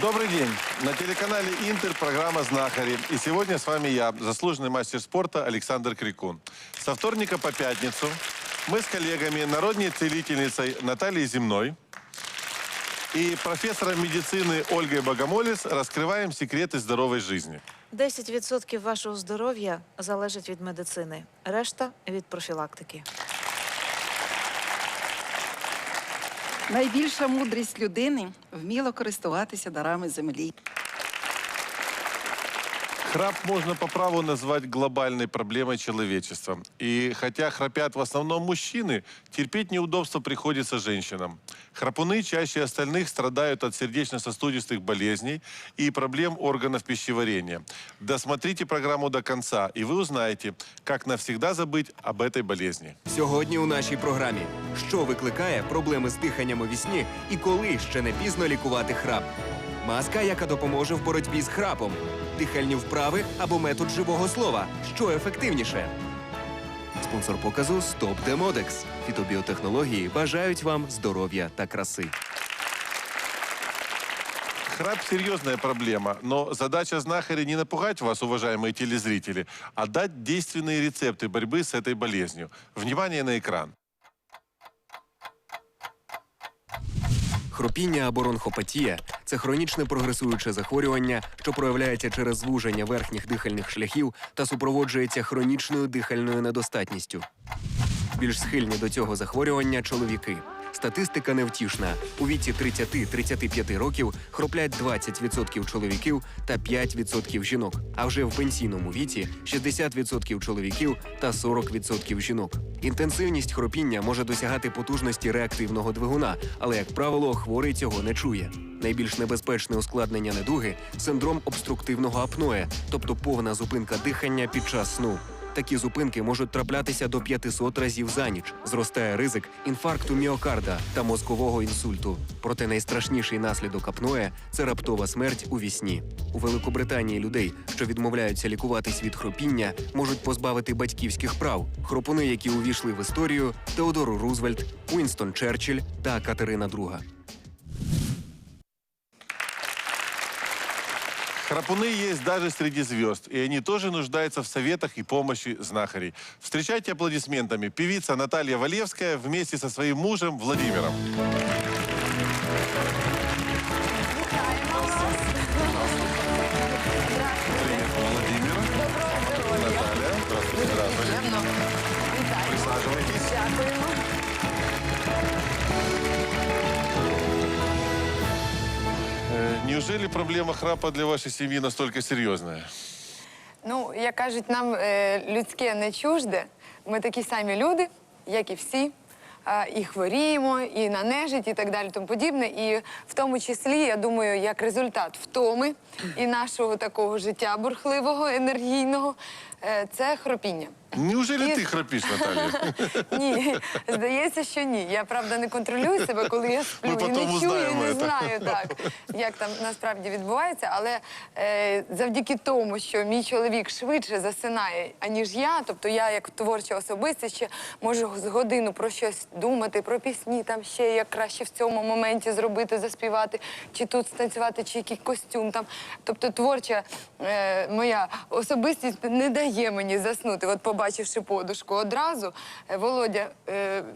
Добрый день. На телеканале «Интер» программа «Знахари». И сегодня с вами я, заслуженный мастер спорта Александр Крикун. Со вторника по пятницу мы с коллегами, народной целительницей Натальей Земной и профессором медицины Ольгой Богомолец раскрываем секреты здоровой жизни. 10% вашого здоров'я залежить від медицини, решта – від профілактики. Найбільша мудрість людини – вміло користуватися дарами землі. Храп можно по праву назвать глобальной проблемой человечества. И хотя храпят в основном мужчины, терпеть неудобства приходится женщинам. Храпуны чаще остальных страдают от сердечно-сосудистых болезней и проблем органов пищеварения. Досмотрите программу до конца, и вы узнаете, как навсегда забыть об этой болезни. Сьогодні у нашій програмі. Що викликає проблеми з диханням у вісні і коли ще не пізно лікувати храп? Маска, яка допоможе в боротьбі з храпом. Дихальні вправи або метод живого слова. Що ефективніше? Спонсор показу «Стоп Демодекс». Фітобіотехнології бажають вам здоров'я та краси. Храп – серьезная проблема, но задача знахаря не напугать вас, уважаемые телезрители, а дать действенные рецепты борьбы с этой болезнью. Внимание на экран. Хропіння або бронхопатія – це хронічне прогресуюче захворювання, що проявляється через звуження верхніх дихальних шляхів та супроводжується хронічною дихальною недостатністю. Більш схильні до цього захворювання – чоловіки. Статистика невтішна. У віці 30-35 років хроплять 20% чоловіків та 5% жінок. А вже в пенсійному віці – 60% чоловіків та 40% жінок. Інтенсивність хропіння може досягати потужності реактивного двигуна, але, як правило, хворий цього не чує. Найбільш небезпечне ускладнення недуги – синдром обструктивного апноe, тобто повна зупинка дихання під час сну. Такі зупинки можуть траплятися до 500 разів за ніч. Зростає ризик інфаркту міокарда та мозкового інсульту. Проте найстрашніший наслідок апноe – це раптова смерть у вісні. У Великобританії людей, що відмовляються лікуватись від хропіння, можуть позбавити батьківських прав. Хропуни, які увійшли в історію – Теодор Рузвельт, Уінстон Черчилль та Катерина II. Храпуны есть даже среди звезд, и они тоже нуждаются в советах и помощи знахарей. Встречайте аплодисментами певица Наталья Валевская вместе со своим мужем Владимиром. Привет, Владимир. Наталья. Здравствуйте. Присаживайтесь. Неужели проблема храпа для вашей семьи настолько серьезная? Ну, як кажуть, нам людське не чужде. Ми такі самі люди, як і всі. І хворіємо, і на нежить, і так далі, тому подібне. І в тому числі, я думаю, як результат втоми і нашого такого життя бурхливого, енергійного, це хропіння. Неужели ты храпишь, Наталья? Ні, здається, що ні. Я, правда, не контролюю себе, коли я сплю. Ми І не потім чую, і узнаємо не це. знаю, так, як там насправді відбувається. Але завдяки тому, що мій чоловік швидше засинає, аніж я, тобто я, як творча особистість, ще можу з годину про щось думати, про пісні, там ще як краще в цьому моменті зробити, заспівати, чи тут станцювати, чи який костюм там. Тобто творча моя особистість не дає мені заснути. От побачивши подушку одразу, Володя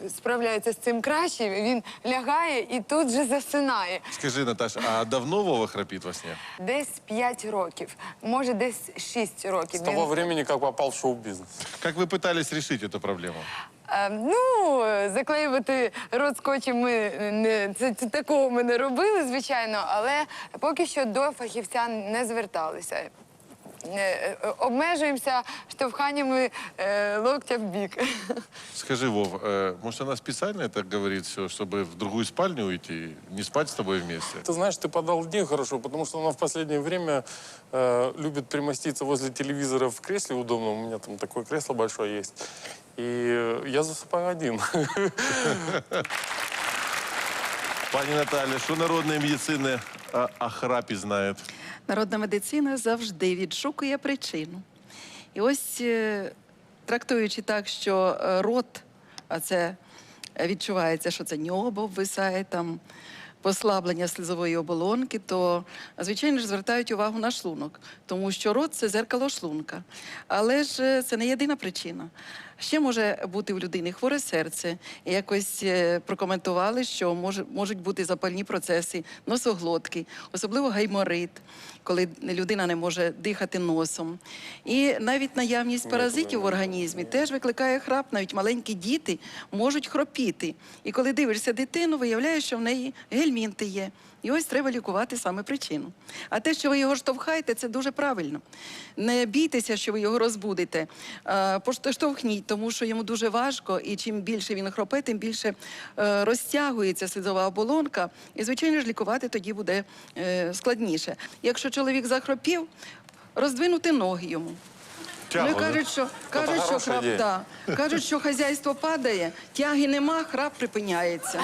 справляється з цим краще, він лягає і тут же засинає. Скажи, Наташа, а давно Вова храпит во сне? Десь 5 років, може десь 6 років. С того времени, как попал в шоу-бизнес. Как вы пытались решить эту проблему? Ну, заклеювати рот скотчем такого ми не робили, звичайно, але поки що до фахівця не зверталися. Обмежуємося штовханнями локтя в бік. Скажи, Вов, может, она специально это говорит все, чтобы в другую спальню уйти, не спать с тобой вместе? Ты знаешь, ты подал идею хорошо, потому что она в последнее время любит примоститься возле телевизора в кресле удобном. У меня там такое кресло большое есть. И я засыпаю один. Пани Наталья, что народная медицина о храпе знает? Народна медицина завжди відшукує причину. І ось, трактуючи так, що рот, а це відчувається, що це ньобо обвисає, там послаблення слизової оболонки, то, звичайно ж, звертають увагу на шлунок, тому що рот – це дзеркало шлунка. Але ж це не єдина причина. Ще може бути у людини хворе серце. І якось прокоментували, що можуть бути запальні процеси носоглотки, особливо гайморит, коли людина не може дихати носом. І навіть наявність паразитів в організмі теж викликає храп. Навіть маленькі діти можуть хропіти. І коли дивишся дитину, виявляєш, що в неї гельмінти є. І ось треба лікувати саме причину. А те, що ви його штовхаєте, це дуже правильно. Не бійтеся, що ви його розбудите. Поштовхніть, тому що йому дуже важко, і чим більше він хропе, тим більше розтягується слизова оболонка. І, звичайно ж, лікувати тоді буде складніше. Якщо чоловік захропів, роздвинути ноги йому. Тягу, Ну, і да? кажуть, що хазяйство падає, тяги нема, храп припиняється.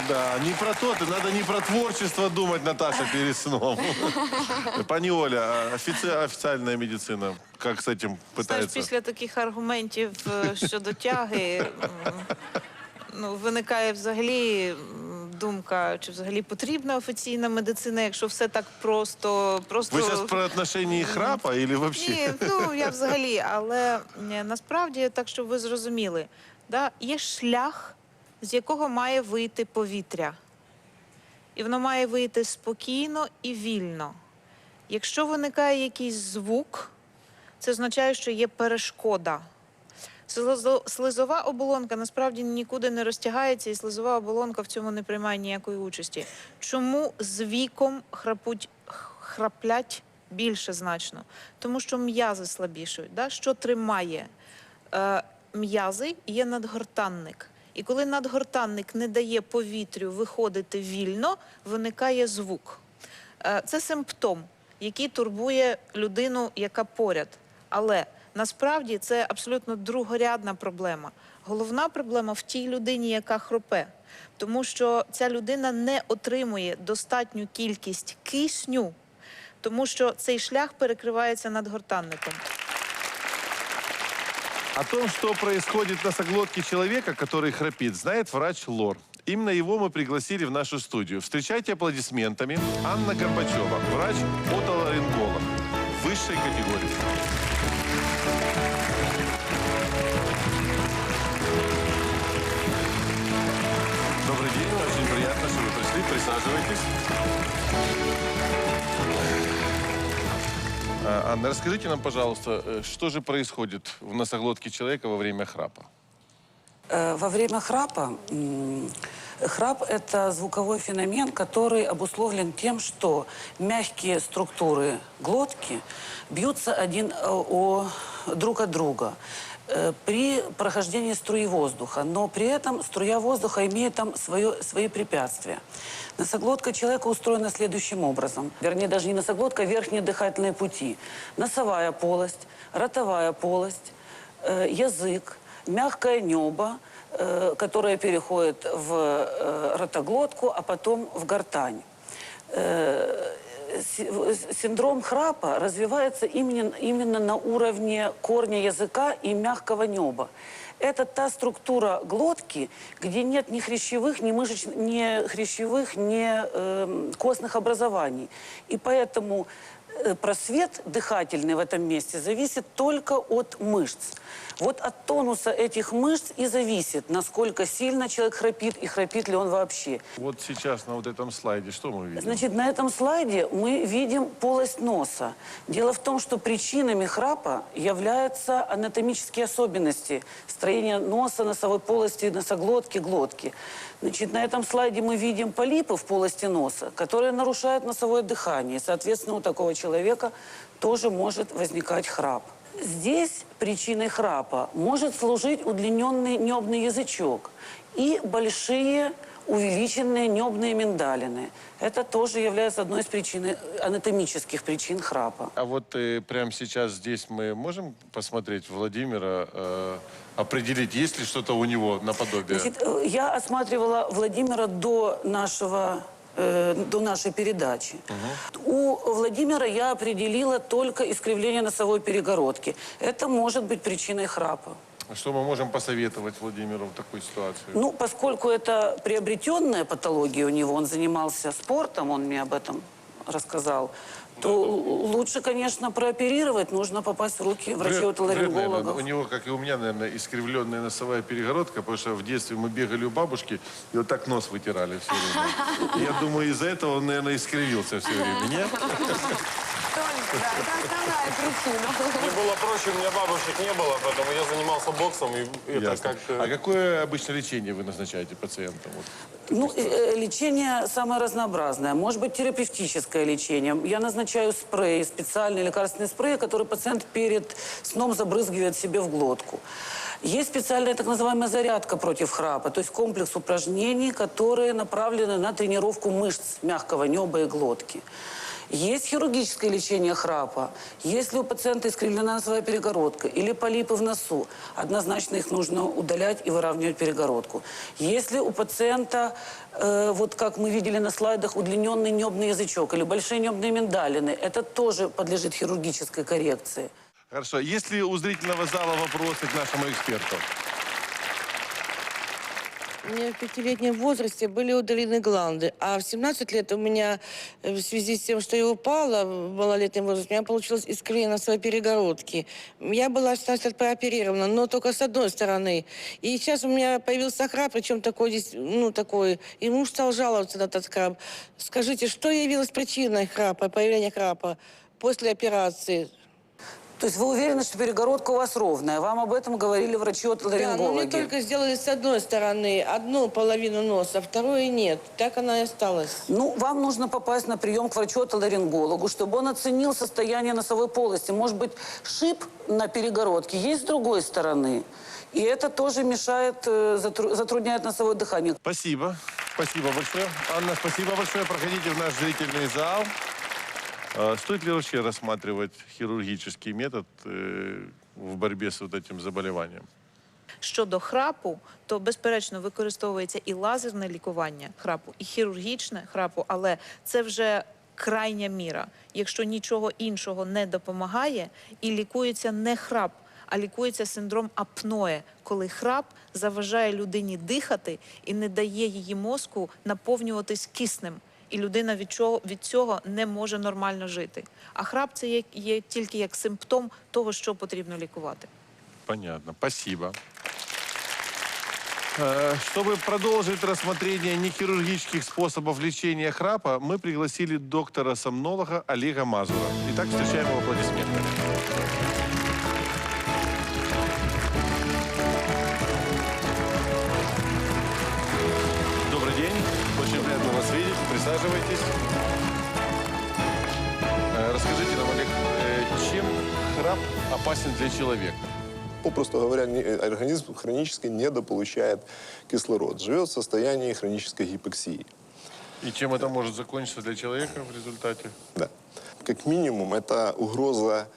Да, не про то, надо не про творчество думать, Наташа, перед сном. Пани Оля, а официальная медицина, как с этим Знаєш, пытается? після таких аргументів щодо тяги виникає взагалі думка, чи взагалі потрібна офіційна медицина, якщо все так просто... Вы сейчас про отношение храпа или вообще? Ні, я взагалі, але насправді, так, щоб ви зрозуміли, да, є шлях, з якого має вийти повітря. І воно має вийти спокійно і вільно. Якщо виникає якийсь звук, це означає, що є перешкода. Слизова оболонка насправді нікуди не розтягається, і слизова оболонка в цьому не приймає ніякої участі. Чому з віком храплять більше значно? Тому що м'язи слабішають. Да? Що тримає? М'язи є надгортанник. І коли надгортанник не дає повітрю виходити вільно, виникає звук. Це симптом, який турбує людину, яка поряд. Але насправді це абсолютно другорядна проблема. Головна проблема в тій людині, яка хропе. Тому що ця людина не отримує достатню кількість кисню, тому що цей шлях перекривається надгортанником. О том, что происходит в носоглотке человека, который храпит, знает врач-лор. Именно его мы пригласили в нашу студию. Встречайте аплодисментами Анна Горбачева, врач-отоларинголог высшей категории. Добрый день, очень приятно, что вы пришли. Присаживайтесь. Анна, расскажите нам, пожалуйста, что же происходит в носоглотке человека во время храпа? Во время храпа, храп – это звуковой феномен, который обусловлен тем, что мягкие структуры глотки бьются друг от друга при прохождении струи воздуха, но при этом струя воздуха имеет там свои препятствия. Носоглотка человека устроена следующим образом. Вернее, даже не носоглотка, а верхние дыхательные пути. Носовая полость, ротовая полость, язык, мягкое небо, которое переходит в ротоглотку, а потом в гортань. Синдром храпа развивается именно на уровне корня языка и мягкого неба. Это та структура глотки, где нет ни хрящевых, ни костных образований. И поэтому просвет дыхательный в этом месте зависит только от мышц. Вот от тонуса этих мышц и зависит, насколько сильно человек храпит и храпит ли он вообще. Вот сейчас на вот этом слайде что мы видим? Значит, на этом слайде мы видим полость носа. Дело в том, что причинами храпа являются анатомические особенности строения носа, носовой полости, носоглотки, глотки. Значит, на этом слайде мы видим полипы в полости носа, которые нарушают носовое дыхание. Соответственно, у такого человека тоже может возникать храп. Здесь причиной храпа может служить удлиненный небный язычок и большие увеличенные небные миндалины. Это тоже является одной из анатомических причин храпа. А вот прямо сейчас здесь мы можем посмотреть Владимира, определить, есть ли что-то у него наподобие? Значит, я осматривала Владимира до нашей передачи. У Владимира я определила только искривление носовой перегородки. Это может быть причиной храпа. А что мы можем посоветовать Владимиру в такой ситуации? Ну, поскольку это приобретенная патология у него, он занимался спортом, он мне об этом рассказал, то лучше, конечно, прооперировать, нужно попасть в руки Вряд ли. У врачей-отоларингологов. него, как и у меня, наверное, искривленная носовая перегородка, потому что в детстве мы бегали у бабушки и вот так нос вытирали все время. И я думаю, из-за этого он, наверное, искривился все время. Нет? Тонька, да, это основная причина. Мне было проще, у меня бабушек не было, поэтому я занимался боксом. И это Ясно. как... А какое обычно лечение вы назначаете пациентам? Вот. Ну, лечение самое разнообразное. Может быть, терапевтическое лечение. Я назначаю спрей, специальный лекарственный спрей, который пациент перед сном забрызгивает себе в глотку. Есть специальная так называемая зарядка против храпа, то есть комплекс упражнений, которые направлены на тренировку мышц мягкого неба и глотки. Есть хирургическое лечение храпа. Если у пациента искривлена носовая перегородка или полипы в носу, однозначно их нужно удалять и выравнивать перегородку. Если у пациента, вот как мы видели на слайдах, удлиненный небный язычок или большие небные миндалины, это тоже подлежит хирургической коррекции. Хорошо. Есть ли у зрительного зала вопросы к нашему эксперту? У меня в 5-летнем возрасте были удалены гланды, а в 17 лет у меня, в связи с тем, что я упала в малолетнем возрасте, у меня получилось искривление носовой перегородки. Я была в 16 лет прооперирована, но только с одной стороны. И сейчас у меня появился храп, причем такой, здесь, ну, такой, и муж стал жаловаться на этот храп. Скажите, что явилось причиной храпа, появления храпа после операции? То есть вы уверены, что перегородка у вас ровная? Вам об этом говорили Да, врачи-отоларингологи? но мне только сделали с одной стороны одну половину носа, а вторую нет. Так она и осталась. Ну, вам нужно попасть на прием к врачу-отоларингологу, чтобы он оценил состояние носовой полости. Может быть, шип на перегородке есть с другой стороны. И это тоже мешает, затрудняет носовое дыхание. Спасибо. Спасибо большое. Анна, спасибо большое. Проходите в наш зрительный зал. Стоит ли вообще рассматривать хирургический метод в борьбе с вот этим заболеванием? Щодо храпу, то, безперечно, використовується і лазерне лікування храпу, і хірургічне храпу, але це вже крайня міра. Якщо нічого іншого не допомагає, і лікується не храп, а лікується синдром апноє, коли храп заважає людині дихати і не дає її мозку наповнюватись киснем. І людина від цього не може нормально жити. А храп – це є тільки як симптом того, що потрібно лікувати. Понятно. Спасибо. Чтобы продолжить рассмотрение нехирургических способов лечения храпа, мы пригласили доктора-сомнолога Олега Мазура. Итак, встречаем его аплодисментами. Добрый день. Очень приятно вас видеть. Присаживайтесь. Расскажите нам, Олег, чем храп опасен для человека? Попросту говоря, организм хронически недополучает кислород, живет в состоянии хронической гипоксии. И чем это может закончиться для человека в результате? Да. Как минимум, это угроза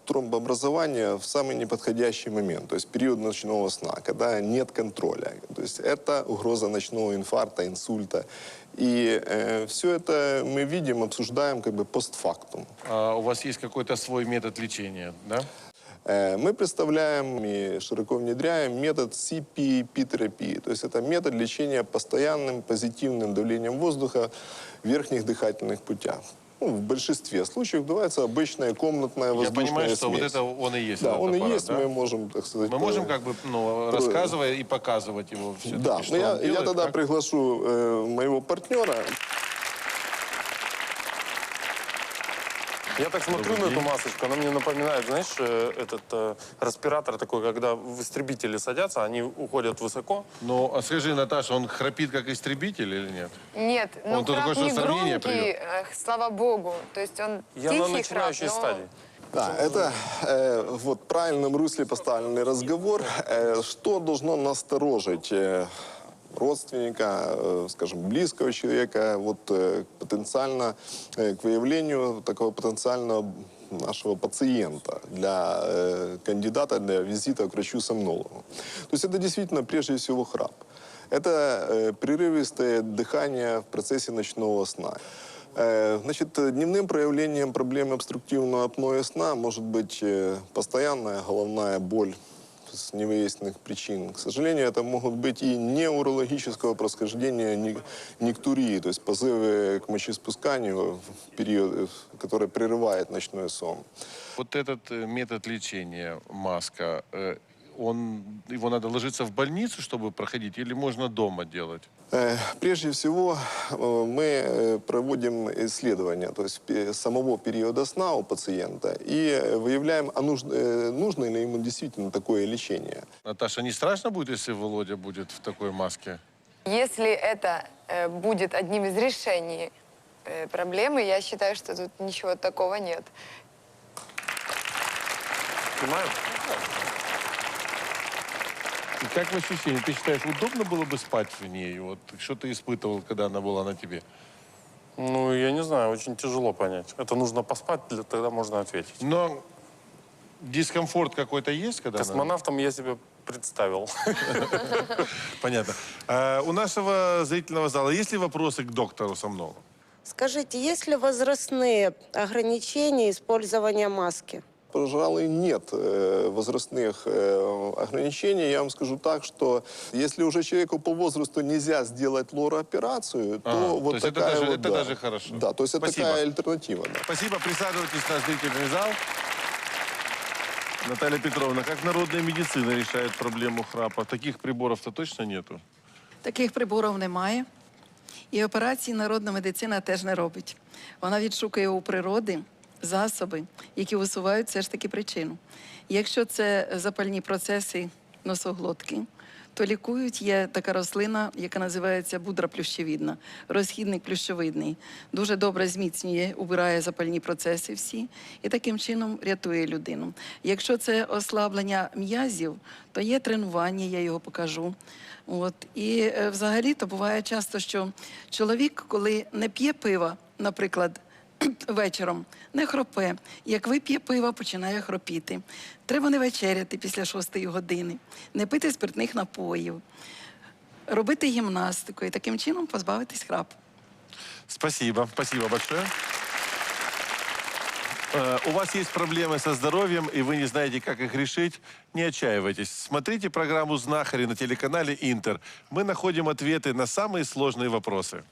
тромбообразования в самый неподходящий момент, то есть период ночного сна, когда нет контроля. То есть это угроза ночного инфаркта, инсульта. И все это мы видим, обсуждаем как бы постфактум. А у вас есть какой-то свой метод лечения, да? Мы представляем и широко внедряем метод CPAP-терапии. То есть это метод лечения постоянным позитивным давлением воздуха в верхних дыхательных путях. Ну, в большинстве случаев бывается обычная комнатная воздушная Я понимаю, что смесь. вот это он и есть. Да, этот он и аппарат, есть, да? мы можем, так сказать... Мы можем как бы, рассказывая и показывать его все-таки, Да, что но он я делает, тогда как? приглашу моего партнера. Я так смотрю на эту масочку, она мне напоминает, знаешь, этот респиратор такой, когда в истребители садятся, они уходят высоко. Ну, а скажи, Наташа, он храпит как истребитель или нет? Нет, ну Он тут храп такое, не что сомнение громкий, слава богу. То есть он Я на тихий храп, начинающей но... стадии. Да, это вот в правильном русле поставленный разговор. Что должно насторожить родственника, скажем, близкого человека, вот потенциально к выявлению такого потенциального нашего пациента для кандидата для визита к врачу-сомнологу. То есть это действительно прежде всего храп. Это прерывистое дыхание в процессе ночного сна. Значит, дневным проявлением проблемы обструктивного апноэ сна может быть постоянная головная боль с невыясненных причин. К сожалению, это могут быть и неурологического происхождения никтурии, то есть позывы к мочеиспусканию в период, который прерывает ночной сон. Вот этот метод лечения, маска, его надо ложиться в больницу, чтобы проходить, или можно дома делать? Прежде всего, мы проводим исследования, то есть самого периода сна у пациента и выявляем, нужно ли ему действительно такое лечение. Наташа, не страшно будет, если Володя будет в такой маске? Если это будет одним из решений проблемы, я считаю, что тут ничего такого нет. Понимаю? И как в ощущении? Ты считаешь, удобно было бы спать в ней? Вот что ты испытывал, когда она была на тебе? Ну, я не знаю, очень тяжело понять. Это нужно поспать, тогда можно ответить. Но дискомфорт какой-то есть, когда Космонавтом я себе представил. Понятно. У нашего зрительного зала есть ли вопросы к доктору Сомнову? Скажите, есть ли возрастные ограничения использования маски? Пожалуй, нет возрастных ограничений. Я вам скажу так, что если уже человеку по возрасту нельзя сделать лорооперацию, то вот то есть такая это вот, да. даже хорошо. Да, то есть это Спасибо. такая альтернатива. Да. Спасибо. Присаживайтесь на зрительный зал. Наталья Петровна, как народная медицина решает проблему храпа? Таких приборов-то точно нету? Таких приборів немає. І операції народна медицина теж не робить. Вона відшукує у природи засоби, які усувають все ж таки причину. Якщо це запальні процеси носоглотки, то лікують, є така рослина, яка називається будра плющевідна, розхідник плющовидний. Дуже добре зміцнює, убирає запальні процеси всі і таким чином рятує людину. Якщо це ослаблення м'язів, то є тренування, я його покажу. От. І взагалі-то буває часто, що чоловік, коли не п'є пива, наприклад, вечором, не хропе. Як вип'є пива, починає хропіти. Треба не вечеряти після 6-ї години, не пити спиртних напоїв, робити гімнастику і таким чином позбавитись храпу. Спасибо. Спасибо большое. У вас есть проблемы со здоровьем, и вы не знаете, как их решить? Не отчаивайтесь. Смотрите программу «Знахари» на телеканале «Интер». Мы находим ответы на самые сложные вопросы.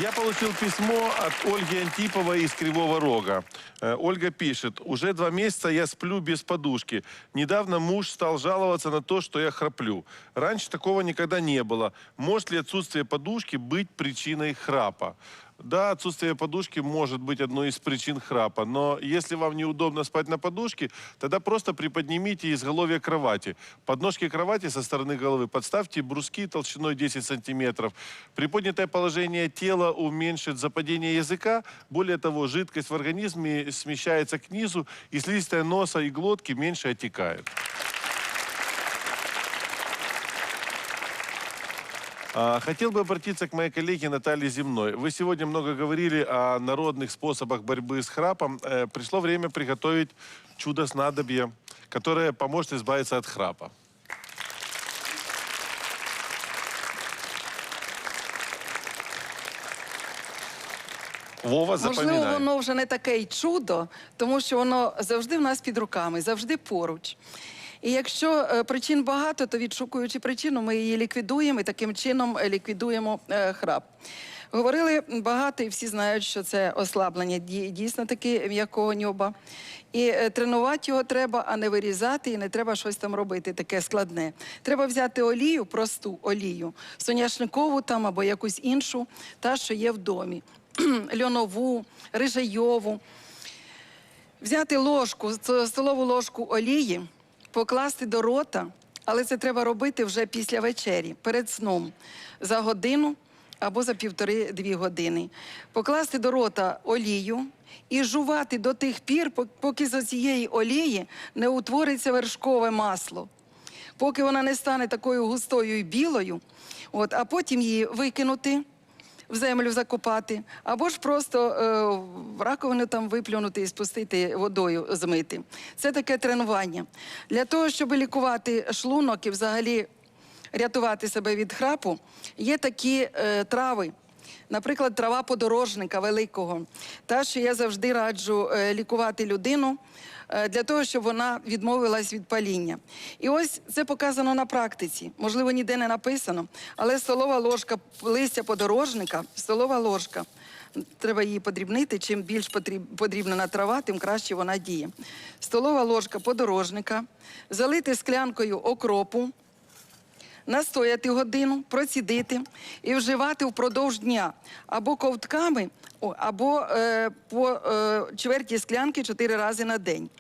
Я получил письмо от Ольги Антиповой из Кривого Рога. Ольга пишет: «Уже 2 месяца я сплю без подушки. Недавно муж стал жаловаться на то, что я храплю. Раньше такого никогда не было. Может ли отсутствие подушки быть причиной храпа?» Да, отсутствие подушки может быть одной из причин храпа, но если вам неудобно спать на подушке, тогда просто приподнимите изголовье кровати. Подножки кровати со стороны головы подставьте бруски толщиной 10 сантиметров. Приподнятое положение тела уменьшит западение языка. Более того, жидкость в организме смещается к низу, и слизистая носа и глотки меньше отекает. Хотел бы обратиться к моей коллеге Наталье Земной. Вы сегодня много говорили о народных способах борьбы с храпом. Пришло время приготовить чудо-снадобье, которое поможет избавиться от храпа. Вова, запам'ятай. Можливо, воно вже не таке й чудо, тому що воно завжди в нас під руками, завжди поруч. І якщо причин багато, то відшукуючи причину, ми її ліквідуємо і таким чином ліквідуємо храп. Говорили багато, і всі знають, що це ослаблення дійсно таки м'якого ньоба. І тренувати його треба, а не вирізати, і не треба щось там робити таке складне. Треба взяти олію, просту олію, соняшникову там або якусь іншу, та, що є в домі. Льонову, рижайову. Взяти ложку, столову ложку олії, покласти до рота, але це треба робити вже після вечері, перед сном, за годину або за 1,5-2 години. Покласти до рота олію і жувати до тих пір, поки з цієї олії не утвориться вершкове масло. Поки вона не стане такою густою і білою, а потім її викинути, в землю закопати, або ж просто в раковину там виплюнути і спустити водою, змити. Це таке тренування. Для того, щоб лікувати шлунок і взагалі рятувати себе від храпу, є такі трави, Наприклад, трава подорожника великого. Та, що я завжди раджу лікувати людину для того, щоб вона відмовилась від паління. І ось це показано на практиці. Можливо, ніде не написано, але столова ложка листя подорожника, столова ложка, треба її подрібнити, чим більш подрібнена трава, тим краще вона діє. Столова ложка подорожника, залити склянкою окропу, настояти годину, процідити і вживати впродовж дня або ковтками, або по чверті склянки 4 рази на день.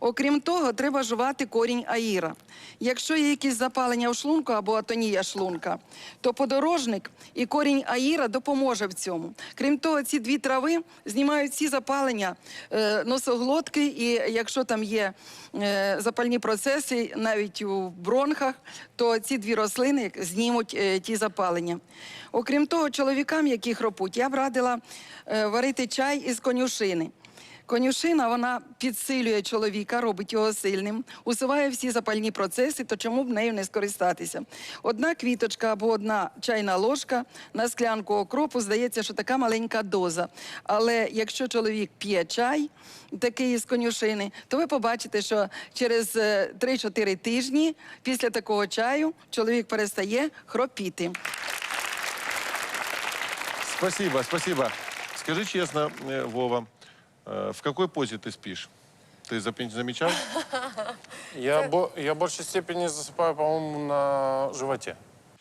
Окрім того, треба жувати корінь аїра. Якщо є якісь запалення в шлунку або атонія шлунка, то подорожник і корінь аїра допоможе в цьому. Крім того, ці дві трави знімають всі запалення носоглотки, і якщо там є запальні процеси, навіть у бронхах, то ці дві рослини знімуть ті запалення. Окрім того, чоловікам, які хропуть, я б радила варити чай із конюшини. Конюшина, вона підсилює чоловіка, робить його сильним, усуває всі запальні процеси, то чому б нею не скористатися? Одна квіточка або одна чайна ложка на склянку окропу, здається, що така маленька доза. Але якщо чоловік п'є чай, такий з конюшини, то ви побачите, що через 3-4 тижні після такого чаю чоловік перестає хропіти. Спасибо, спасибо. Скажи честно, Вова, в какой позе ты спишь? Ты замечал? Я в большей степени засыпаю, по-моему, на животе.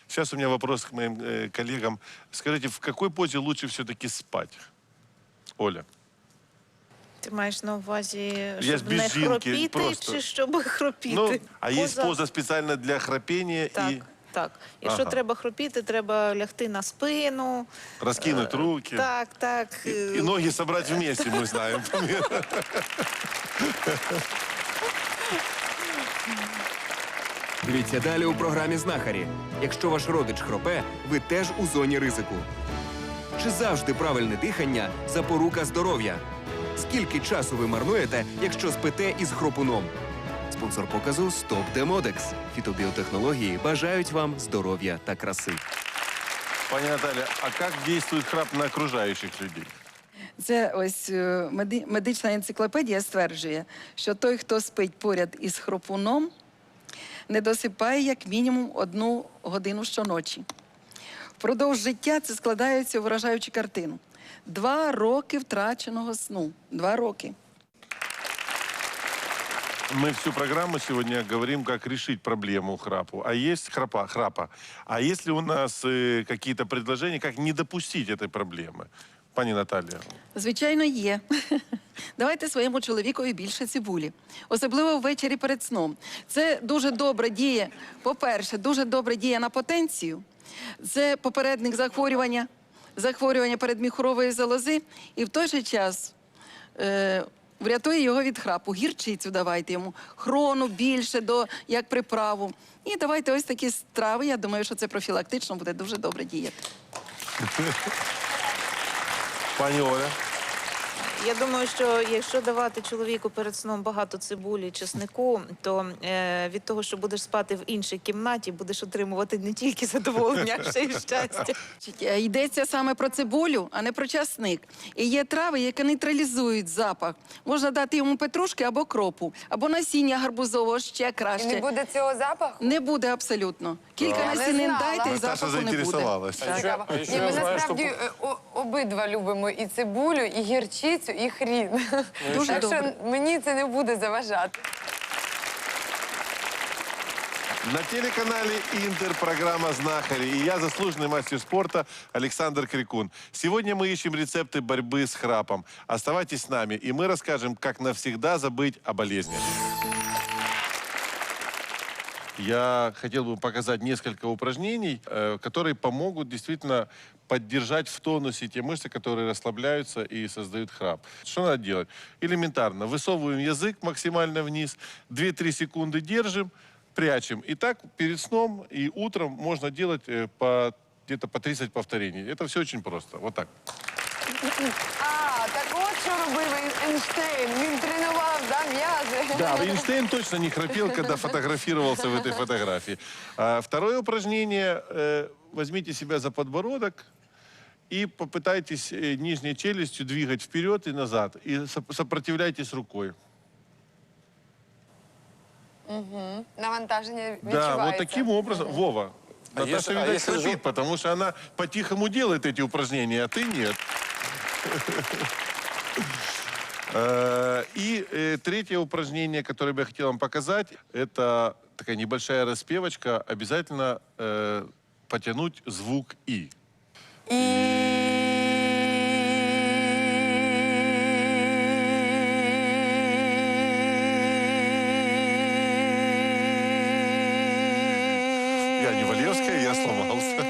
Сейчас у меня вопрос к моим коллегам. Скажите, в какой позе лучше все-таки спать? Оля. Ти маєш на увазі, Я щоб ж без не жінки, хропіти, просто. чи щоб хропіти? Ну, а есть поза специально для храпения Так, и так. Якщо Ага. треба хропіти, треба лягти на спину. раскинуть руки. Так, так. И ноги собрать вместе, мы знаем. Дивіться далі у програмі «Знахарі». Якщо ваш родич хропе, ви теж у зоні ризику. Чи завжди правильне дихання – запорука здоров'я? Скільки часу ви марнуєте, якщо спите із хропуном? Спонсор показу «Стоп Демодекс». Фітобіотехнології бажають вам здоров'я та краси. Пані Наталья, а как действует храп на окружающих людей? Це ось медична енциклопедія стверджує, що той, хто спить поряд із хропуном, не досипає як мінімум 1 годину щоночі. Впродовж життя це складається у вражаючу картину. 2 роки втраченого сну. 2 роки. Мы всю программу сегодня говорим, как решить проблему храпа. А есть храпа. А есть ли у нас какие-то предложения, как не допустить этой проблемы? Пані Наталія. Звичайно, є. Давайте своєму чоловікові більше цибулі. Особливо ввечері перед сном. Це дуже добре діє, по-перше, дуже добре діє на потенцію. Це попередник захворювання передміхурової залози. І в той же час врятує його від храпу. Гірчицю давайте йому, хрону більше, як приправу. І давайте ось такі страви. Я думаю, що це профілактично буде дуже добре діяти. Пані Оля. Я думаю, що якщо давати чоловіку перед сном багато цибулі, чеснику, то від того, що будеш спати в іншій кімнаті, будеш отримувати не тільки задоволення, а ще й щастя. Йдеться саме про цибулю, а не про часник. І є трави, які нейтралізують запах. Можна дати йому петрушки або кропу, або насіння гарбузового, ще І краще. не буде цього запаху? Не буде абсолютно. Кілька Я не насінин знала. дайте, і Наташа запаху не буде. заінтересувалась. Цікаво. А ще Ні, я ми знаю, насправді що обидва любимо і цибулю, і гірчицю, і хрін. Дуже Так добре. що мені це не буде заважати. На телеканале «Интер» программа «Знахари» и я, заслуженный мастер спорта Александр Крикун. Сегодня мы ищем рецепты борьбы с храпом. Оставайтесь с нами, и мы расскажем, как навсегда забыть о болезни. Я хотел бы показать несколько упражнений, которые помогут действительно поддержать в тонусе те мышцы, которые расслабляются и создают храп. Что надо делать? Элементарно. Высовываем язык максимально вниз, 2-3 секунды держим, прячем. И так перед сном и утром можно делать где-то по 30 повторений. Это все очень просто. Вот так. А, так от що робив Ейнштейн. Він тренував, м'язи. Да, Эйнштейн точно не храпел, когда фотографировался в этой фотографии. Второе упражнение. Возьмите себя за подбородок И попытайтесь нижней челюстью двигать вперед и назад. И сопротивляйтесь рукой. Навантаження Да, відчувається. вот таким образом. Вова, Наташа, если- видать, если храпит, потому что она по-тихому делает эти упражнения, а ты нет. И третье упражнение, которое бы я хотел вам показать, это такая небольшая распевочка. Обязательно потянуть звук «и». Я не Валевская, я сломался.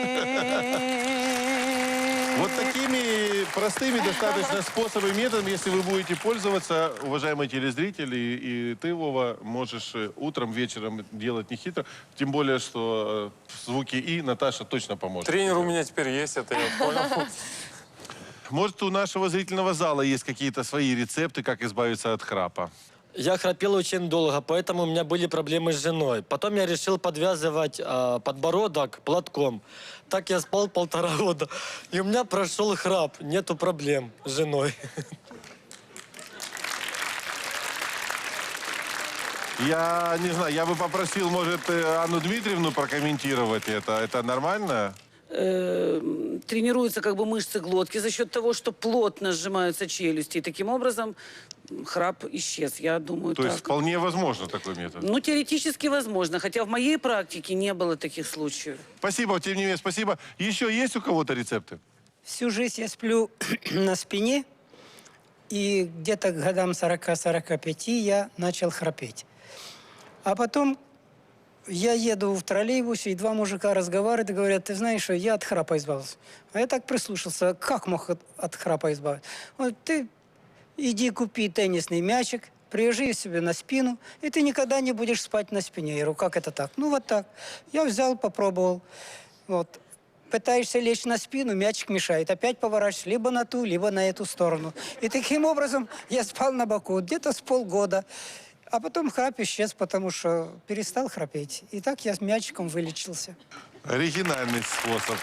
Вот такими простыми достаточно способами, методами, если вы будете пользоваться, уважаемые телезрители, и ты, Вова, можешь утром, вечером делать нехитро. Тем более, что звуки «и» Наташа точно поможет. Тренер у меня теперь есть, это я понял. Может, у нашего зрительного зала есть какие-то свои рецепты, как избавиться от храпа? Я храпел очень долго, поэтому у меня были проблемы с женой. Потом я решил подвязывать подбородок платком. Так я спал 1,5 года. И у меня прошел храп. Нету проблем с женой. Я не знаю, я бы попросил, может, Анну Дмитриевну прокомментировать это. Это нормально? Тренируются как бы мышцы глотки за счет того, что плотно сжимаются челюсти. И таким образом храп исчез, я думаю, То так. есть вполне возможно такой метод. Ну, теоретически возможно, хотя в моей практике не было таких случаев. Спасибо, тем не менее, спасибо. Еще есть у кого-то рецепты? Всю жизнь я сплю на спине, и где-то к годам 40-45 я начал храпеть. А потом я еду в троллейбусе, и 2 мужика разговаривают и говорят: ты знаешь, что я от храпа избавился. А я так прислушался, как мог от храпа избавиться? Вот ты иди купи теннисный мячик, привяжи себе на спину, и ты никогда не будешь спать на спине. Я говорю, как это так? Ну вот так. Я взял, попробовал. Вот. Пытаешься лечь на спину, мячик мешает. Опять поворачиваешь либо на ту, либо на эту сторону. И таким образом я спал на боку где-то с полгода. А потом храп исчез, потому что перестал храпеть. И так я с мячиком вылечился. Оригинальный способ.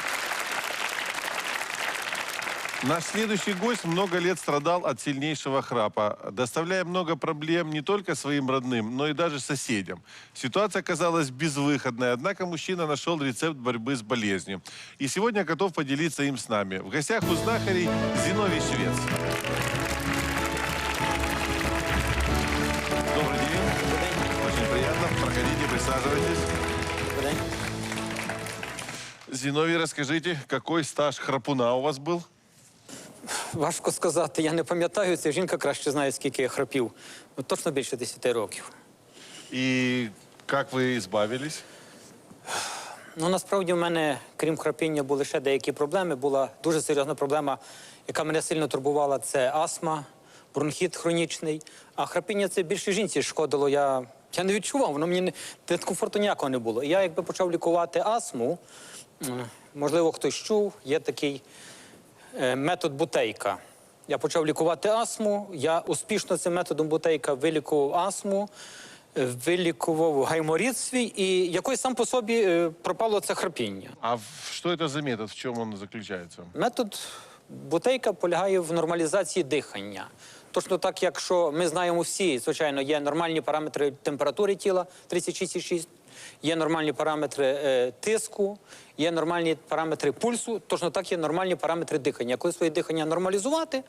Наш следующий гость много лет страдал от сильнейшего храпа, доставляя много проблем не только своим родным, но и даже соседям. Ситуация оказалась безвыходной, однако мужчина нашел рецепт борьбы с болезнью. И сегодня готов поделиться им с нами. В гостях у знахарей Зиновий Швец. Добрый день. Очень приятно. Проходите, присаживайтесь. Зиновий, расскажите, какой стаж храпуна у вас был? Важко сказати, я не пам'ятаю, ця жінка краще знає, скільки я храпів. Ну, точно більше 10 років. И как вы избавились? Ну, насправді в мене, крім храпіння, були ще деякі проблеми. Була дуже серйозна проблема, яка мене сильно турбувала, це астма, бронхіт хронічний. А храпіння це більше жінці шкодило. Я не відчував, воно мені дискомфорту ніякого не було. І я якби почав лікувати астму, можливо, хтось чув, є такий метод Бутейка. Я почав лікувати астму, я успішно цим методом Бутейка вилікував астму, вилікував гайморит свій, і якось сам по собі пропало це храпіння. А что это за метод? В чем он заключается? Метод Бутейка полягає в нормалізації дихання. Точно так, якщо ми знаємо всі, звичайно, є нормальні параметри температури тіла 36,6, є нормальні параметри тиску, є нормальні параметри пульсу, точно так є нормальні параметри дихання. Коли своє дихання нормалізувати,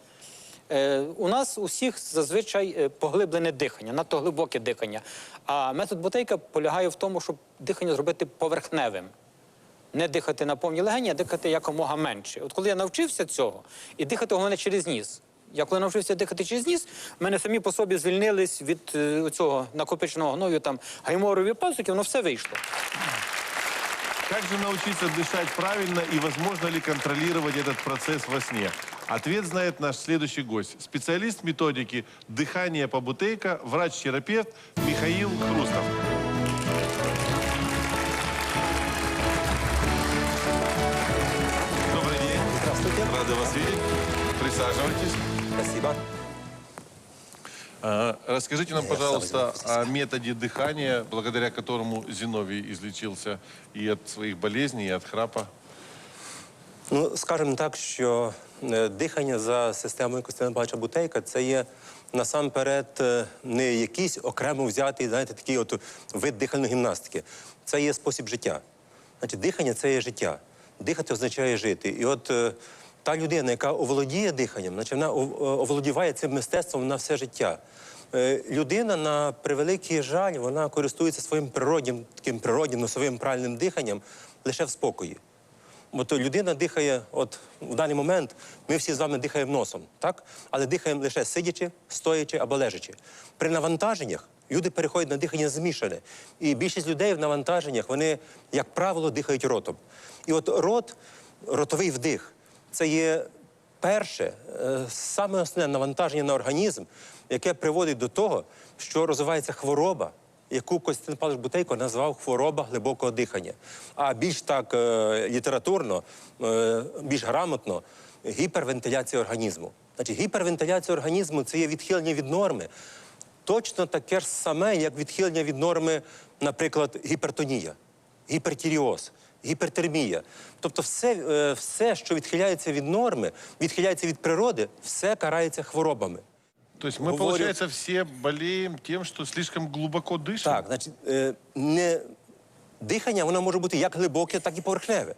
у нас у всіх зазвичай поглиблене дихання, надто глибоке дихання. А метод Бутейка полягає в тому, щоб дихання зробити поверхневим. Не дихати на повні легені, а дихати якомога менше. От коли я навчився цього, і дихати головне через ніс. Я коли навчився дихати через ніс, в мене самі по собі звільнились від цього накопиченого гною, там, гайморові пазухи, воно все вийшло. Как же научиться дышать правильно и возможно ли контролировать этот процесс во сне? Ответ знает наш следующий гость. Специалист методики дыхания по Бутейка, врач-терапевт Михаил Хрустов. Добрый день. Здравствуйте. Рады вас видеть. Присаживайтесь. Спасибо. Расскажите нам, пожалуйста, о методе дыхания, благодаря которому Зиновий излечился и от своих болезней, и от храпа. Ну, скажімо так, що дихання за системою Костянтина Павловича Бутейка – це є насамперед не якийсь окремо взятий, знаєте, такий от вид дихальної гімнастики. Це є спосіб життя. Значить, дихання – це є життя. Дихати означає жити. І от та людина, яка оволодіє диханням, значить, вона оволодіває цим мистецтвом на все життя. Людина, на превеликий жаль, вона користується своїм таким природнім, носовим правильним диханням лише в спокої. От людина дихає, от в даний момент ми всі з вами дихаємо носом, так? Але дихаємо лише сидячи, стоячи або лежачи. При навантаженнях люди переходять на дихання змішане. І більшість людей в навантаженнях, вони, як правило, дихають ротом. І от ротовий вдих – це є перше, саме основне навантаження на організм, яке приводить до того, що розвивається хвороба, яку Костянтин Павлович Бутейко назвав хвороба глибокого дихання. А більш так літературно, більш грамотно – гіпервентиляція організму. Значить, гіпервентиляція організму – це є відхилення від норми. Точно таке ж саме, як відхилення від норми, наприклад, гіпертонія, гіпертіріоз, гіпертермія. Тобто все, що відхиляється від норми, відхиляється від природи, все карається хворобами. То есть мы, получается, все болеем тем, что слишком глубоко дышим? Так, значить, дихання, воно може бути як глибоке, так і поверхневе.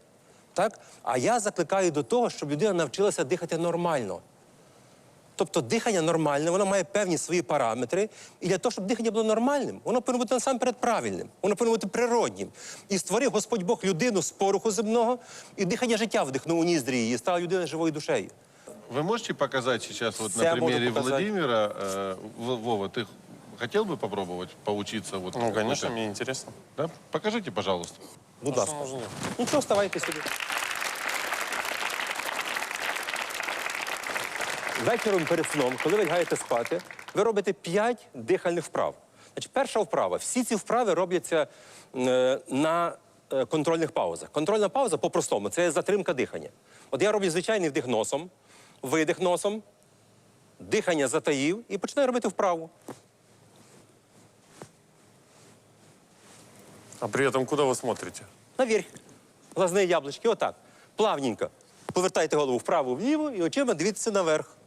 Так? А я закликаю до того, щоб людина навчилася дихати нормально. Тобто дихання нормальне, воно має певні свої параметри. І для того, щоб дихання було нормальним, воно повинно бути насамперед правильним. Воно повинно бути природнім. І створив Господь Бог людину з пороху земного, і дихання життя вдихнув у ніздрі її, і стала людина живою душею. Вы можете показать сейчас вот Все на могу примере показать. Владимира? Вова, ты хотел бы попробовать поучиться? Вот Ну, конечно, мне интересно. Да? Покажите, пожалуйста. Будь А ласка. что нужно? Ну що, вставайте сюди. Вечором перед сном, коли ви лягаєте спати, ви робите 5 дихальних вправ. Значить, перша вправа. Всі ці вправи робляться на контрольних паузах. Контрольна пауза, по-простому, це затримка дихання. От я роблю звичайний вдих носом, видих носом, дихання затаїв і починаю робити вправу. А при этом куда вы смотрите? Наверх. Глазні яблучки, отак. Плавненько. Повертайте голову вправо-вліво і очима дивіться наверх.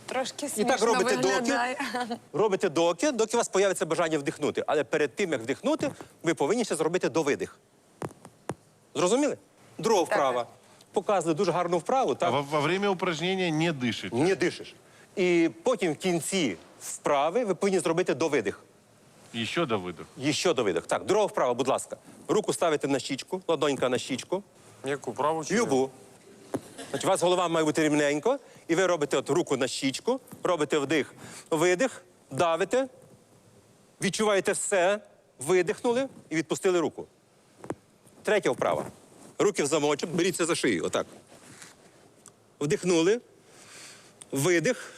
Трошки І смішно так робите виглядає. Робите доки у вас появиться бажання вдихнути. Але перед тим, як вдихнути, ви повинні ще зробити довидих. Зрозуміли? Друга вправа. Показували дуже гарну вправу. А Так? во время упражнения не дышите? Не дишиш. І потім в кінці вправи ви повинні зробити довидих. Еще до выдоха. І ще довидих. Так, друга вправа, будь ласка. Руку ставите на щічку, ладонька на щічку. Яку праву чи ліву? Любу. Значить, у вас голова має бути рівненько, і ви робите от руку на щічку, робите вдих, видих, давите, відчуваєте все, видихнули і відпустили руку. Третя вправа. Руки в замочок, беріться за шию, отак. Вдихнули, видих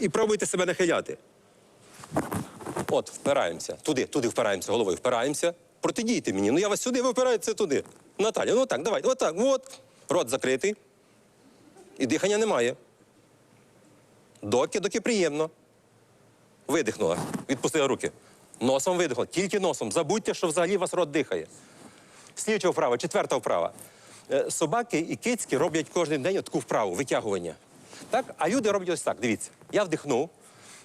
і пробуйте себе нахиляти. От, впираємося. Туди впираємося, головою впираємося. Протидійте мені. Ну я вас сюди, ви впираєтеся туди. Наталя, ну так, давайте, отак, от. Рот закритий. І дихання немає. Доки приємно. Видихнула. Відпустила руки. Носом видихнула. Тільки носом. Забудьте, що взагалі у вас рот дихає. Слідча вправа, четверта вправа. Собаки і кицьки роблять кожен день таку вправу, витягування. Так? А люди роблять ось так, дивіться. Я вдихнув,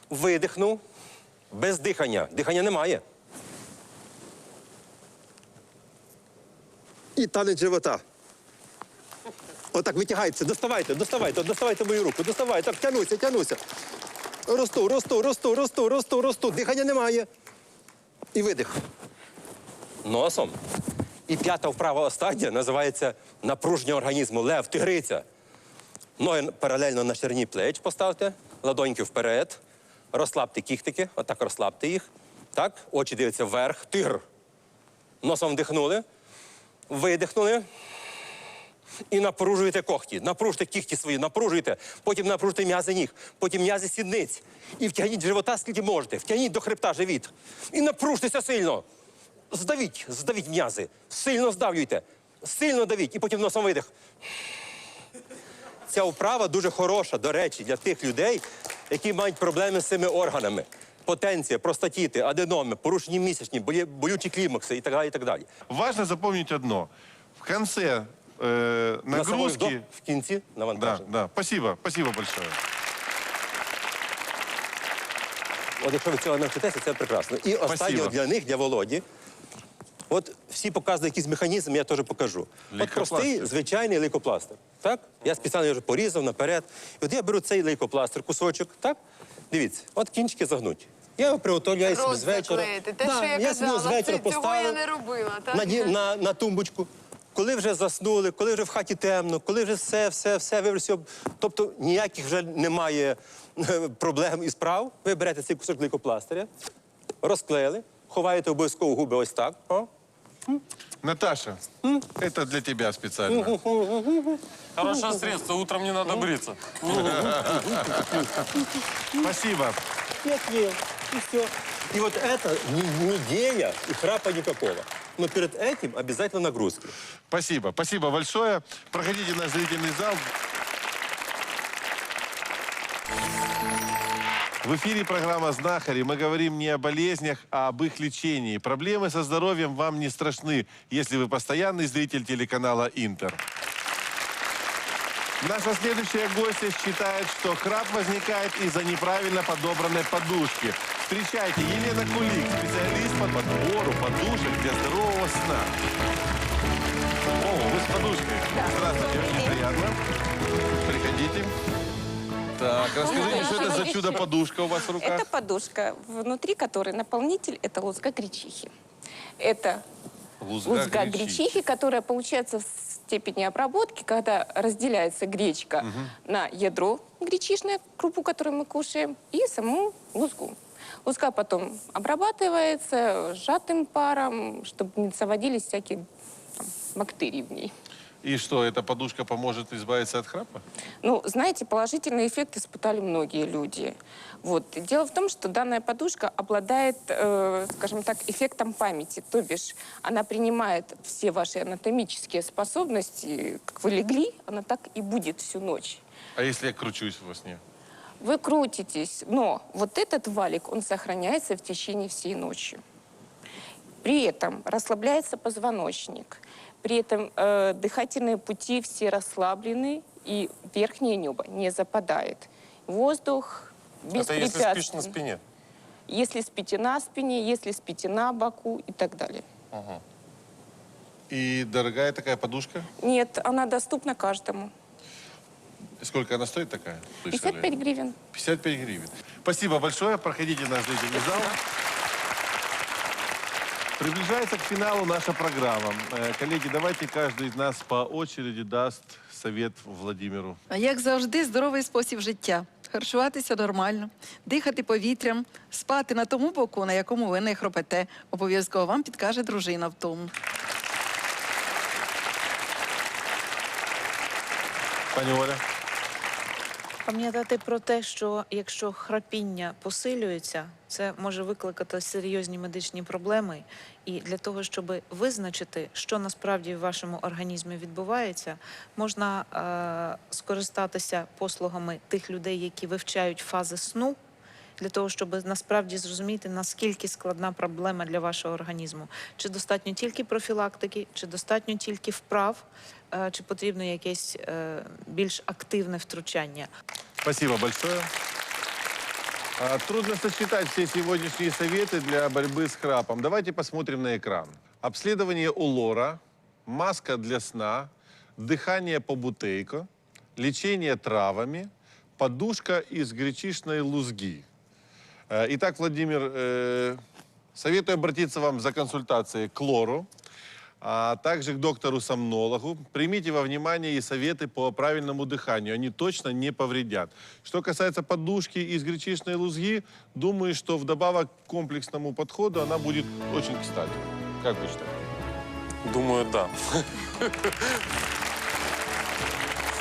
видихнув, без дихання. Дихання немає. І танець живота. Отак витягається, доставайте мою руку, доставайте, так, тянуся. Росту. Дихання немає. І видих. Носом. І п'ята вправа остання називається напруження організму. Лев, тигриця. Ноги паралельно на ширині плеч поставте, ладоньки вперед, розслабте кіхтики, отак розслабте їх. Так, очі дивляться вверх, тигр. Носом вдихнули, видихнули. І напружуєте когті, напружте кіхті свої, напружуйте. Потім напружте м'язи ніг, потім м'язи сідниць. І втягніть живота, скільки можете. Втягніть до хребта живіт. І напружтеся сильно. Здавіть м'язи. Сильно здавлюйте. Сильно давіть. І потім носом видих. Ця вправа дуже хороша, до речі, для тих людей, які мають проблеми з цими органами. Потенція, простатіти, аденоми, порушені місячні, болючі клімакси і так далі, і так далі. Важно запомнить одно. В конце Носовой нагрузки... вдох, в кінці Да, навантаження. да. Спасибо большое. От якщо ви цього навчитеся, це прекрасно. І останнє Спасибо. для них, для Володі. От всі показують якийсь механізм, я теж покажу. От Лейкопластир. простий, звичайний лейкопластир. Так? Я спеціально вже порізав наперед. І от я беру цей лейкопластир, кусочок, так? Дивіться, от кінчики загнуті. Я його приготовляю собі Рот з вечора. заклеїти. Те, що я я собі казала, з вечора цього я поставив не робила. Так? на тумбочку. Коли вже заснули, коли вже в хаті темно, коли вже все вивелося. Тобто ніяких вже немає проблем і справ. Ви берете цей кусок лейкопластиря, розклеїли, ховаєте обов'язково губи ось так. О. Наташа, это для тебя специально. Хорошее средство, утром не надо бриться. Спасибо. И отъел, и все. И вот это неделя и храпа никакого. Но перед этим обязательно нагрузки. Спасибо. Спасибо большое. Проходите в наш зрительный зал. В эфире программа «Знахари». Мы говорим не о болезнях, а об их лечении. Проблемы со здоровьем вам не страшны, если вы постоянный зритель телеканала «Интер». Наша следующая гостья считает, что храп возникает из-за неправильно подобранной подушки. Встречайте, Елена Кулик, специалист по подбору подушек для здорового сна. О, вы с подушкой. Здравствуйте, очень приятно. Приходите. Так, расскажите, что это за чудо-подушка у вас в руках? Это подушка, внутри которой наполнитель – это лузга гречихи. Это лузга гречихи, которая получается в степени обработки, когда разделяется гречка на ядро гречишное, крупу, которую мы кушаем, и саму лузгу. Лузга потом обрабатывается сжатым паром, чтобы не заводились всякие бактерии в ней. И что, эта подушка поможет избавиться от храпа? Ну, знаете, положительный эффект испытали многие люди. Вот. Дело в том, что данная подушка обладает, скажем так, эффектом памяти. То бишь, она принимает все ваши анатомические способности. Как вы легли, она так и будет всю ночь. А если я кручусь во сне? Вы крутитесь, но вот этот валик, он сохраняется в течение всей ночи. При этом расслабляется позвоночник. При этом дыхательные пути все расслаблены, и верхнее небо не западает. Воздух беспрепятственно. Это если спишь на спине? Если спите на спине, если спите на боку и так далее. Ага. И дорогая такая подушка? Нет, она доступна каждому. Сколько она стоит такая? 55 гривен. 55 гривен. Спасибо большое. Проходите в наш зрительный зал. Приближается к финалу наша программа. Коллеги, давайте каждый из нас по очереди даст совет Владимиру. А як завжди, здоровий спосіб життя. Харчуватися нормально, дихати повітрям, спати на тому боку, на якому ви не хропете. Обов'язково вам підкаже дружина в тому. Пані Оля. Пам'ятати про те, що якщо храпіння посилюється, це може викликати серйозні медичні проблеми. І для того, щоб визначити, що насправді в вашому організмі відбувається, можна скористатися послугами тих людей, які вивчають фази сну, для того, щоб насправді зрозуміти, наскільки складна проблема для вашого організму. Чи достатньо тільки профілактики, чи достатньо тільки вправ, чи потрібно якесь більш активне втручання. Спасибо большое. Трудно сочетать все сегодняшние советы для борьбы с храпом. Давайте посмотрим на экран. Обследование у лора, маска для сна, дыхание по бутейко, лечение травами, подушка из гречишной лузги. Итак, Владимир, советую обратиться вам за консультацией к лору, а также к доктору-сомнологу. Примите во внимание и советы по правильному дыханию. Они точно не повредят. Что касается подушки из гречишной лузги, думаю, что вдобавок к комплексному подходу она будет очень кстати. Как вы считаете? Думаю, да.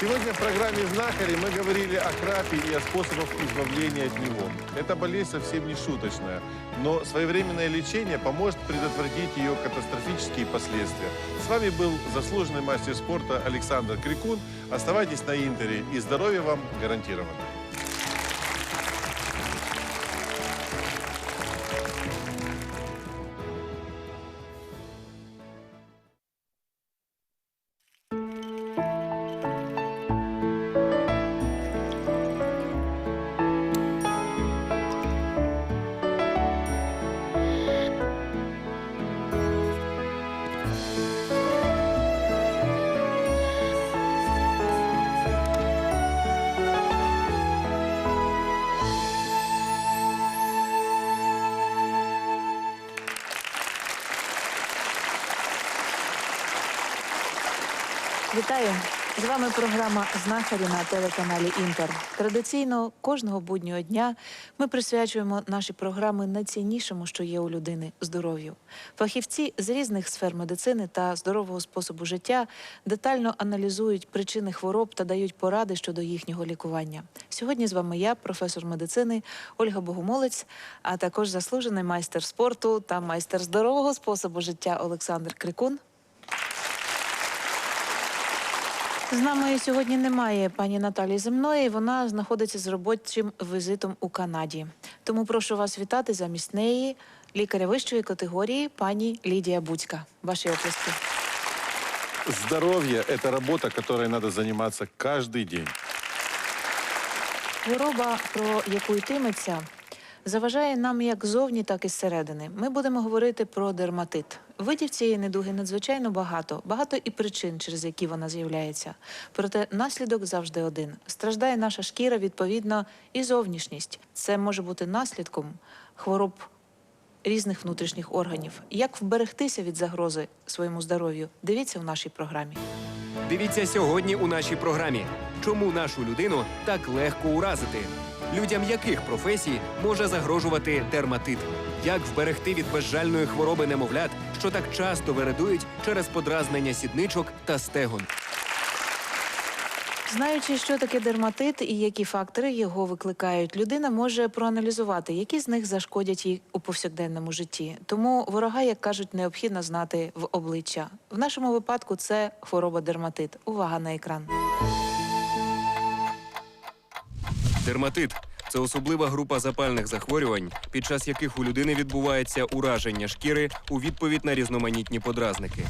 Сегодня в программе «Знахари» мы говорили о храпе и о способах избавления от него. Эта болезнь совсем не шуточная, но своевременное лечение поможет предотвратить ее катастрофические последствия. С вами был заслуженный мастер спорта Александр Крикун. Оставайтесь на Интере, и здоровье вам гарантировано. Вітаю! З вами програма «Знахарі» на телеканалі «Інтер». Традиційно кожного буднього дня ми присвячуємо наші програми найціннішому, що є у людини – здоров'ю. Фахівці з різних сфер медицини та здорового способу життя детально аналізують причини хвороб та дають поради щодо їхнього лікування. Сьогодні з вами я, професор медицини Ольга Богомолець, а також заслужений майстер спорту та майстер здорового способу життя Олександр Крикун. З нами сьогодні немає пані Наталії Земної, вона знаходиться з робочим візитом у Канаді. Тому прошу вас вітати замість неї лікаря вищої категорії пані Лідія Буцька. Ваші оплески. Здоровье – это работа, которой надо заниматься каждый день. Хвороба, про яку йтиметься, заважає нам як ззовні, так і зсередини. Ми будемо говорити про дерматит. Видів цієї недуги надзвичайно багато. Багато і причин, через які вона з'являється. Проте наслідок завжди один. Страждає наша шкіра, відповідно, і зовнішність. Це може бути наслідком хвороб різних внутрішніх органів. Як вберегтися від загрози своєму здоров'ю? Дивіться в нашій програмі. Дивіться сьогодні у нашій програмі. Чому нашу людину так легко уразити? Людям яких професій може загрожувати дерматит? Як вберегти від безжальної хвороби немовлят, що так часто вередують через подразнення сідничок та стегон? Знаючи, що таке дерматит і які фактори його викликають, людина може проаналізувати, які з них зашкодять їй у повсякденному житті. Тому ворога, як кажуть, необхідно знати в обличчя. В нашому випадку це хвороба дерматит. Увага на екран. Дерматит – це особлива група запальних захворювань, під час яких у людини відбувається ураження шкіри у відповідь на різноманітні подразники.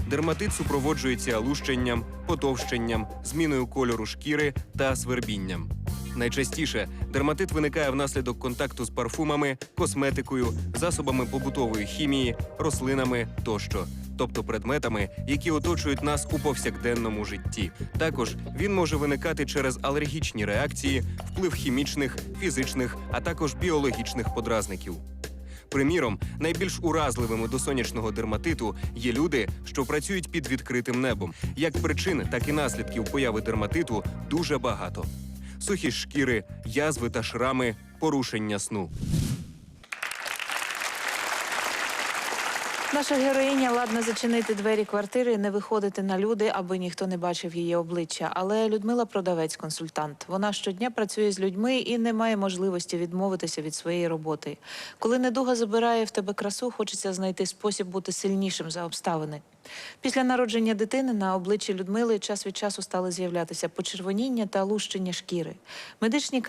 Дерматит супроводжується лущенням, потовщенням, зміною кольору шкіри та свербінням. Найчастіше дерматит виникає внаслідок контакту з парфумами, косметикою, засобами побутової хімії, рослинами тощо. Тобто предметами, які оточують нас у повсякденному житті. Також він може виникати через алергічні реакції, вплив хімічних, фізичних, а також біологічних подразників. Приміром, найбільш уразливими до сонячного дерматиту є люди, що працюють під відкритим небом. Як причин, так і наслідків появи дерматиту дуже багато. Сухість шкіри, язви та шрами, порушення сну. Наша героїня ладна зачинити двері квартири і не виходити на люди, аби ніхто не бачив її обличчя. Але Людмила – продавець-консультант. Вона щодня працює з людьми і не має можливості відмовитися від своєї роботи. Коли недуга забирає в тебе красу, хочеться знайти спосіб бути сильнішим за обставини. Після народження дитини на обличчі Людмили час від часу стали з'являтися почервоніння та лущення шкіри. Медичні